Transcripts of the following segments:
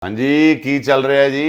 हाँ जी की चल रहा है जी।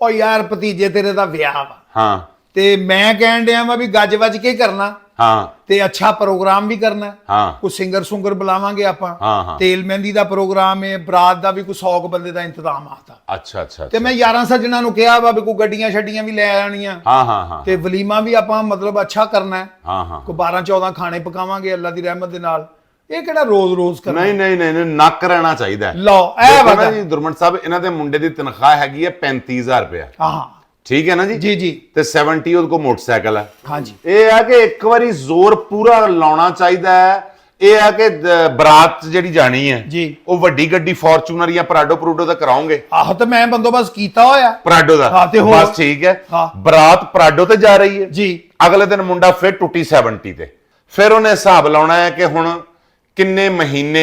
ਉਹ ਯਾਰ ਭਤੀਜੇ ਤੇਰੇ ਦਾ ਵਿਆਹ ਵਾ हाँ ਤੇ ਮੈਂ ਕਹਿਣ ਡਿਆ ਵਾ ਵੀ ਗੱਜ ਵੱਜ ਕੇ ਕਰਨਾ हाँ ਤੇ ਅੱਛਾ ਪ੍ਰੋਗਰਾਮ ਵੀ ਕਰਨਾ हाँ ਕੋਈ ਸਿੰਗਰ ਸੁੰਗਰ ਬੁਲਾਵਾਂਗੇ ਆਪਾਂ हाँ हाँ ਤੇਲ ਮਹਿੰਦੀ ਦਾ ਪ੍ਰੋਗਰਾਮ ਹੈ ਬਰਾਤ ਦਾ ਵੀ ਕੋਈ 100 ਬੰਦੇ ਦਾ ਇੰਤਜ਼ਾਮ ਆਤਾ अच्छा अच्छा ਤੇ ਮੈਂ ਯਾਰਾਂ ਸੱਜਣਾ ਨੂੰ ਕਿਹਾ ਵਾ ਵੀ ਕੋਈ ਗੱਡੀਆਂ ਛੱਡੀਆਂ ਵੀ ਲੈ ਆਣੀਆਂ हाँ हाँ हाँ ਤੇ ਵਲੀਮਾ ਵੀ ਆਪਾਂ ਮਤਲਬ ਅੱਛਾ ਕਰਨਾ ਹੈ हाँ हाँ ਕੋਈ 12 14 ਖਾਣੇ ਪਕਾਵਾਂਗੇ ਅੱਲਾ ਦੀ ਰਹਿਮਤ ਦੇ ਨਾਲ ਇਹ ਕਿਹੜਾ ਰੋਜ਼ ਕਰਨਾ नहीं नहीं नहीं नहीं नक रहना चाहिए ਲਓ ਇਹ देखो ना ਵਗਾ जी दुरमट साहब इन्हां दे मुंडे दी तनख्वाह हैगी है 35000 रुपया ਹਾਂ ठीक है ना जी ਜੀ ਜੀ ते 70 ਉਹਦੇ ਕੋ ਮੋਟਰਸਾਈਕਲ ਹੈ ਹਾਂਜੀ ਇਹ ਹੈ ਕਿ ਇੱਕ ਵਾਰੀ ਜ਼ੋਰ ਪੂਰਾ ਲਾਉਣਾ ਚਾਹੀਦਾ ਹੈ ਇਹ ਹੈ ਕਿ ਬਰਾਤ ਜਿਹੜੀ ਜਾਣੀ ਹੈ ਜੀ ਉਹ ਵੱਡੀ ਗੱਡੀ ਫੋਰਚੂਨਰ ਜਾਂ ਪਰਾਡੋ ਪ੍ਰੂਡੋ ਦਾ ਕਰਾਉਂਗੇ ਆਹੋ ਤੇ ਮੈਂ ਬੰਦੋਬਸਤ ਕੀਤਾ ਹੋਇਆ ਪਰਾਡੋ ਦਾ ਹਾਂ, ਤੇ ਹੋਰ? ਬਸ ਠੀਕ ਹੈ ਹਾਂ। ਬਰਾਤ ਪਰਾਡੋ ਤੇ ਜਾ ਰਹੀ ਹੈ ਜੀ ਅਗਲੇ ਦਿਨ ਮੁੰਡਾ ਫਿਰ ਟੁੱਟੀ 70 ਤੇ ਫਿਰ ਉਹਨੇ ਹਿਸਾਬ ਲਾਉਣਾ ਹੈ ਕਿ ਹੁਣ ਕਿੰਨੇ ਮਹੀਨੇ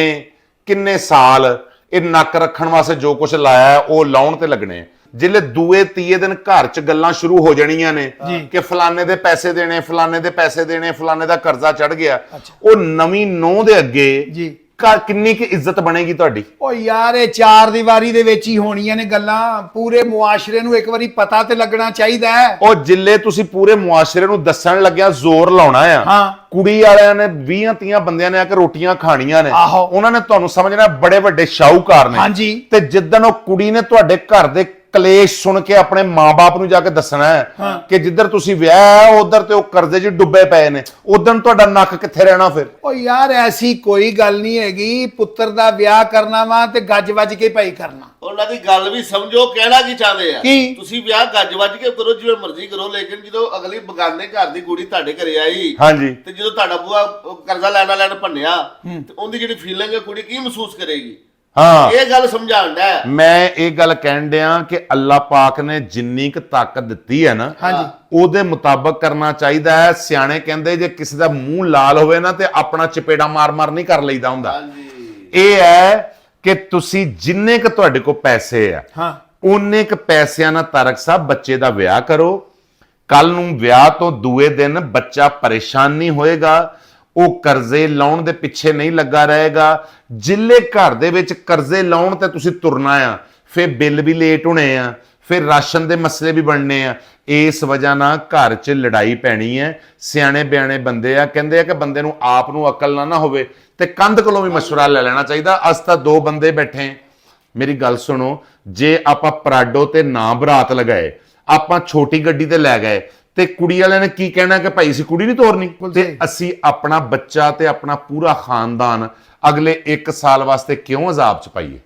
ਕਿੰਨੇ ਸਾਲ ਇਹ ਨੱਕ ਰੱਖਣ ਵਾਸਤੇ ਜੋ ਕੁਝ ਲਾਇਆ ਹੈ ਉਹ ਲਾਉਣ ਤੇ ਲੱਗਣੇ ਆ ਜਿਲੇ ਦੂਏ ਤੀਏ ਦਿਨ ਘਰ 'ਚ ਗੱਲਾਂ ਸ਼ੁਰੂ ਹੋ ਜਾਣੀਆਂ ਨੇ ਕਿ ਫਲਾਣੇ ਦੇ ਪੈਸੇ ਦੇਣੇ ਫਲਾਣੇ ਦੇ ਪੈਸੇ ਦੇਣੇ ਫਲਾਣੇ ਦਾ ਕਰਜ਼ਾ ਚੜ ਗਿਆ ਉਹ ਨਵੀਂ ਨੂੰਹ ਦੇ ਅੱਗੇ ਜੀ ਕਿੰਨੀ ਕਿ ਇੱਜ਼ਤ ਬਣੇਗੀ ਤੁਹਾਡੀ ਉਹ ਯਾਰ ਇਹ ਚਾਰ ਦੀਵਾਰੀ ਦੇ ਵਿੱਚ ਹੀ ਹੋਣੀਆਂ ਨੇ ਗੱਲਾਂ ਪੂਰੇ ਮੁਆਸ਼ਰੇ ਨੂੰ ਇੱਕ ਵਾਰੀ ਪਤਾ ਤੇ ਲੱਗਣਾ ਚਾਹੀਦਾ ਹੈ ਉਹ ਜਿੱਲੇ ਤੁਸੀਂ ਪੂਰੇ ਮੁਆਸ਼ਰੇ ਨੂੰ ਦੱਸਣ ਲੱਗਿਆ ਜ਼ੋਰ ਲਾਉਣਾ ਆ ਹਾਂ ਕੁੜੀ ਵਾਲਿਆਂ ਨੇ 20-30 ਬੰਦਿਆਂ ਨੇ ਆ ਕੇ ਰੋਟੀਆਂ ਖਾਣੀਆਂ ਨੇ ਆਹੋ। ਉਹਨਾਂ ਨੇ ਤੁਹਾਨੂੰ ਸਮਝਣਾ ਬੜੇ ਵੱਡੇ ਸ਼ਾਹੂਕਾਰ ਨੇ ਹਾਂਜੀ ਤੇ ਜਿੱਦਣ ਉਹ ਕੁੜੀ ਨੇ ਤੁਹਾਡੇ ਘਰ ਦੇ ਕਲੇਸ਼ ਸੁਣ ਕੇ ਆਪਣੇ ਮਾਪੇ ਨੂੰ ਜਾ ਕੇ ਦੱਸਣਾ ਹੈ ਕਿ ਜਿੱਧਰ ਤੁਸੀਂ ਵਿਆਹ ਉਧਰ ਤੇ ਉਹ ਕਰਜ਼ੇ 'ਚ ਡੁੱਬੇ ਪਏ ਨੇ ਉਦੋਂ ਤੁਹਾਡਾ ਨੱਕ ਕਿੱਥੇ ਰਹਿਣਾ ਫਿਰ ਉਹ ਯਾਰ ਐਸੀ ਕੋਈ ਗੱਲ ਨਹੀਂ ਹੈਗੀ ਪੁੱਤਰ ਦਾ ਵਿਆਹ ਕਰਨਾ ਵਾ ਤੇ ਗੱਜ ਵੱਜ ਕੇ ਭਾਈ ਕਰਨਾ ਉਹਨਾਂ ਦੀ ਗੱਲ ਵੀ ਸਮਝੋ ਕਹਿਣਾ ਕੀ ਚਾਹੁੰਦੇ ਆ ਕੀ? ਤੁਸੀਂ ਵਿਆਹ ਗੱਜ ਵੱਜ ਕੇ ਕਰੋ ਜਿਵੇਂ ਮਰਜ਼ੀ ਕਰੋ ਲੇਕਿਨ ਜਦੋਂ ਅਗਲੀ ਬਗਾਨੇ ਘਰ ਦੀ ਕੁੜੀ ਤੁਹਾਡੇ ਘਰੇ ਆਈ ਹਾਂਜੀ ਤੇ ਜਦੋਂ ਤੁਹਾਡਾ ਬੂਆ ਕਰਜ਼ਾ ਲੈਣ ਭੰਨਿਆ ਤੇ ਉਹਦੀ ਜਿਹੜੀ ਫੀਲਿੰਗ ਹੈ ਕੁੜੀ ਕੀ ਮਹਿਸੂਸ ਕਰੇਗੀ ਹਾਂ ਇਹ ਗੱਲ ਸਮਝਾਉਂਦਾ ਹੈ ਮੈਂ ਇਹ ਗੱਲ ਕਹਿਣ ਡਿਆ ਕਿ ਅੱਲਾਹ ਪਾਕ ਨੇ ਜਿੰਨੀ ਕੁ ਤਾਕਤ ਦਿੱਤੀ ਹੈ ਨਾ ਉਹਦੇ ਮੁਤਾਬਕ ਕਰਨਾ ਚਾਹੀਦਾ ਹੈ ਸਿਆਣੇ ਕਹਿੰਦੇ ਜੇ ਕਿਸੇ ਦਾ ਮੂੰਹ ਲਾਲ ਹੋਵੇ ਨਾ ਤੇ ਆਪਣਾ ਚਪੇੜਾ ਮਾਰ ਨਹੀਂ ਕਰ ਲਈਦਾ ਹੁੰਦਾ ਹਾਂਜੀ ਇਹ ਹੈ ਕਿ ਤੁਸੀਂ ਜਿੰਨੇ ਕੁ ਤੁਹਾਡੇ ਕੋਲ ਪੈਸੇ ਆ ਹਾਂ ਉਹਨੇ ਕੁ ਪੈਸਿਆਂ ਨਾਲ ਤਾਰਕ ਸਾਹਿਬ ਬੱਚੇ ਦਾ ਵਿਆਹ ਕਰੋ ਕੱਲ ਨੂੰ ਵਿਆਹ ਤੋਂ ਦੂਏ ਦਿਨ ਬੱਚਾ ਪਰੇਸ਼ਾਨ ਨਹੀਂ ਹੋਏਗਾ ਉਹ ਕਰਜ਼ੇ ਲਾਉਣ ਦੇ ਪਿੱਛੇ ਨਹੀਂ ਲੱਗਾ ਰਹੇਗਾ ਜਿੱਲੇ ਘਰ ਦੇ ਵਿੱਚ ਕਰਜ਼ੇ ਲਾਉਣ ਤੇ ਤੁਸੀਂ ਤੁਰਨਾ ਆ ਫਿਰ ਬਿੱਲ ਵੀ ਲੇਟ ਹੋਣੇ ਆ ਫਿਰ ਰਾਸ਼ਨ ਦੇ ਮਸਲੇ ਵੀ ਬਣਨੇ ਆ ਇਸ ਵਜ੍ਹਾ ਨਾਲ ਘਰ 'ਚ ਲੜਾਈ ਪੈਣੀ ਹੈ ਸਿਆਣੇ ਬਿਆਣੇ ਬੰਦੇ ਆ ਕਹਿੰਦੇ ਆ ਕਿ ਬੰਦੇ ਨੂੰ ਆਪ ਨੂੰ ਅਕਲ ਨਾ ਹੋਵੇ ਤੇ ਕੰਧ ਕੋਲੋਂ ਵੀ ਮਸ਼ਵਰਾ ਲੈ ਲੈਣਾ ਚਾਹੀਦਾ ਅਸ ਤਾਂ ਦੋ ਬੰਦੇ ਬੈਠੇ ਮੇਰੀ ਗੱਲ ਸੁਣੋ ਜੇ ਆਪਾਂ ਪਰਾਡੋ ਤੇ ਨਾ ਬਰਾਤ ਲਗਾਏ ਆਪਾਂ ਛੋਟੀ ਗੱਡੀ ਤੇ ਲੈ ਗਏ ਤੇ ਕੁੜੀ ਵਾਲਿਆਂ ਨੇ ਕੀ ਕਹਿਣਾ ਕਿ ਭਾਈ ਅਸੀਂ ਕੁੜੀ ਨਹੀਂ ਤੋਰਨੀ ਤੇ ਅਸੀਂ ਆਪਣਾ ਬੱਚਾ ਤੇ ਆਪਣਾ ਪੂਰਾ ਖਾਨਦਾਨ ਅਗਲੇ 1 ਸਾਲ ਵਾਸਤੇ ਕਿਉਂ ਅਜ਼ਾਬ 'ਚ ਪਾਈਏ